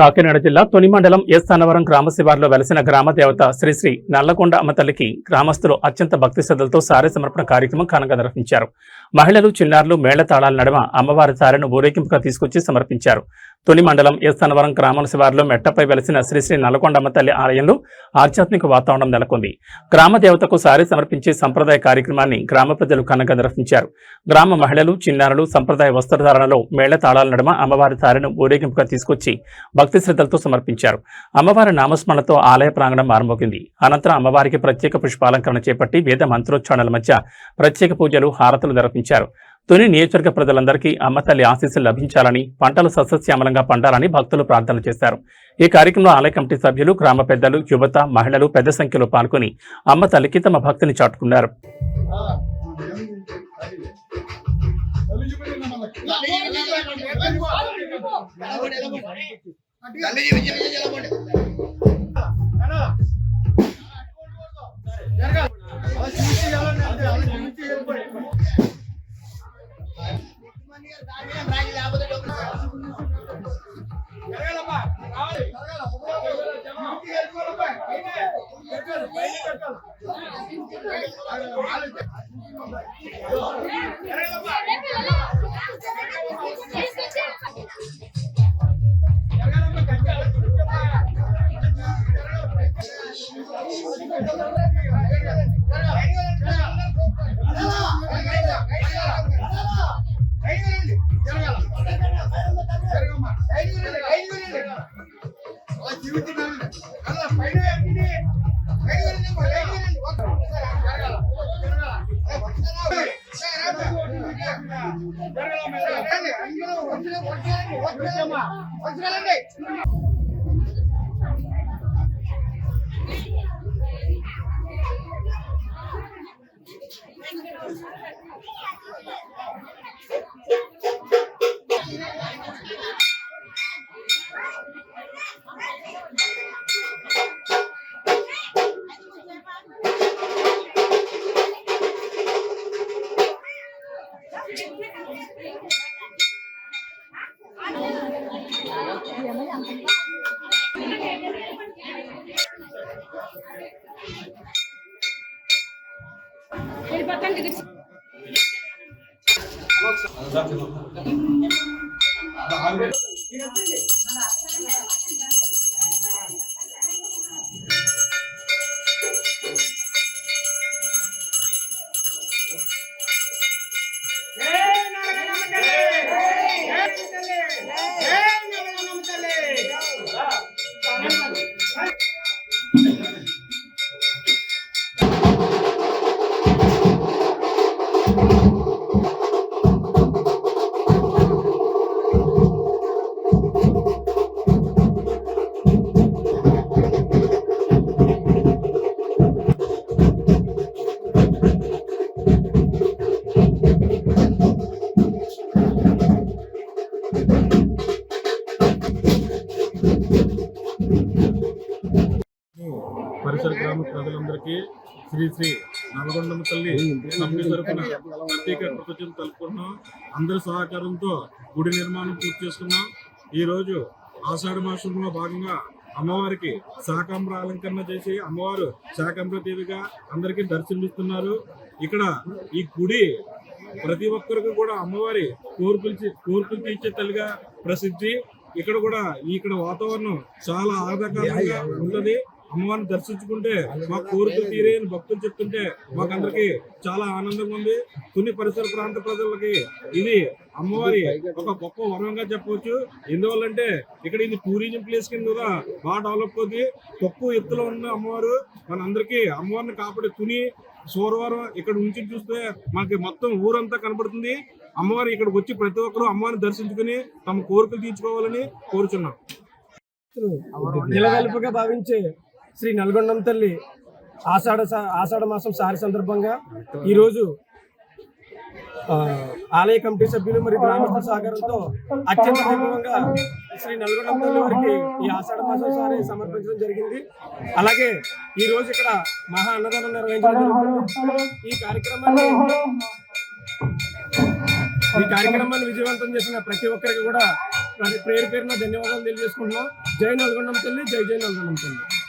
కాకినాడ జిల్లా తుని మండలం ఎస్ అన్నవరం గ్రామ శివారులో వెలసిన గ్రామ దేవత శ్రీ శ్రీ నల్లకొండ అమ్మ తల్లికి గ్రామస్తులు అత్యంత భక్తి శ్రద్ధలతో సారె సమర్పణ కార్యక్రమం ఘనంగా నిర్వహించారు. మహిళలు చిన్నారులు మేళ్ల తాళాల నడుమ అమ్మవారి సారెను ఊరేగింపుగా తీసుకొచ్చి సమర్పించారు. తుని మండలం ఎస్ అన్నవరం గ్రామ శివారులో మెట్టపై వెలసిన శ్రీ శ్రీ నల్లకొండ అమ్మ తల్లి ఆలయంలో ఆధ్యాత్మిక వాతావరణం నెలకొంది. గ్రామ దేవతకు సారె సమర్పించే సంప్రదాయ కార్యక్రమాన్ని గ్రామ ప్రజలు ఘనంగా నిర్వహించారు. గ్రామ మహిళలు చిన్నారులు సంప్రదాయ వస్త్రధారణలో మేళ్ల తాళాల నడుమ అమ్మవారి సారెను ఊరేగింపుగా తీసుకొచ్చి భక్తి శ్రద్ధలతో సమర్పించారు. అమ్మవారి నామస్మరణతో ఆలయ ప్రాంగణం మారుమోగింది. అనంతరం అమ్మవారికి ప్రత్యేక పుష్పాలంకరణ చేపట్టి వేద మంత్రోచ్చారణల మధ్య ప్రత్యేక పూజలు హారతులు నిర్వహించారు. తుని నియోజకవర్గ ప్రజలందరికీ అమ్మ తల్లి ఆశీస్సులు లభించాలని, పంటలు సస్యశ్యామలంగా పండాలని భక్తులు ప్రార్థనలు చేశారు. ఈ కార్యక్రమంలో ఆలయ కమిటీ సభ్యులు, గ్రామ పెద్దలు, యువత, మహిళలు పెద్ద సంఖ్యలో పాల్గొని అమ్మ తల్లికి తమ భక్తిని చాటుకున్నారు. పరిసర గ్రామ ప్రజలందరికీ శ్రీ శ్రీ నల్లగొండమ్మ తల్లి కమిటీ తరఫున ప్రత్యేక కృతజ్ఞతలు తెలుపుకుంటున్నాం. అందరి సహకారంతో గుడి నిర్మాణం పూర్తి చేసుకున్నాం. ఈరోజు ఆషాఢ మాసంలో భాగంగా అమ్మవారికి శాకాంబర అలంకరణ చేసి అమ్మవారు శాకాంబర దేవిగా అందరికీ దర్శనమిస్తున్నారు. ఇక్కడ ఈ గుడి ప్రతి ఒక్కరికి కూడా అమ్మవారి కోరుకులు తీర్చే తల్లిగా ప్రసిద్ధి. ఇక్కడ వాతావరణం చాలా ఆహ్లాదకరంగా ఉంటుంది. అమ్మవారిని దర్శించుకుంటే మాకు కోరికలు తీరే అని భక్తులు చెప్తుంటే మాకందరికి చాలా ఆనందంగా ఉంది. కొన్ని పరిసర ప్రాంత ప్రజలకి ఇది అమ్మవారి ఒక గొప్ప వరంగా చెప్పవచ్చు. ఎందువల్లంటే ఇక్కడ ఇది టూరిజం ప్లేస్ కింద కూడా బాగా డెవలప్ అవుతుంది. తక్కువ ఎత్తులో ఉన్న అమ్మవారు మనందరికీ అమ్మవారిని కాపాడే తుని సోరవరం ఇక్కడ నుంచి చూస్తే మనకి మొత్తం ఊరంతా కనబడుతుంది. అమ్మవారు ఇక్కడికి వచ్చి ప్రతి ఒక్కరూ అమ్మవారిని దర్శించుకుని తమ కోరికలు తీర్చుకోవాలని కోరుచున్నాం. నిలవెల్పుగా భావించే శ్రీ నల్లగొండమ్మ తల్లి ఆషాఢ మాసం సారి సందర్భంగా ఈరోజు ఆలయ కమిటీ సభ్యులు మరియు గ్రామస్తుల సహకారంతో అత్యంత వైభవంగా శ్రీ నల్లగొండమ్మ తల్లి వారికి ఈ ఆషాఢ మాసం సారి సమర్పించడం జరిగింది. అలాగే ఈ రోజు ఇక్కడ మహా అన్నదానం నిర్వహించడం జరుగుతుంది. ఈ కార్యక్రమాన్ని విజయవంతం చేసిన ప్రతి ఒక్కరికి కూడా పేరు పేరున ధన్యవాదాలు తెలియజేసుకుంటున్నాం. జై నల్గొండం తల్లి, జై జై నల్గొండం తల్లి.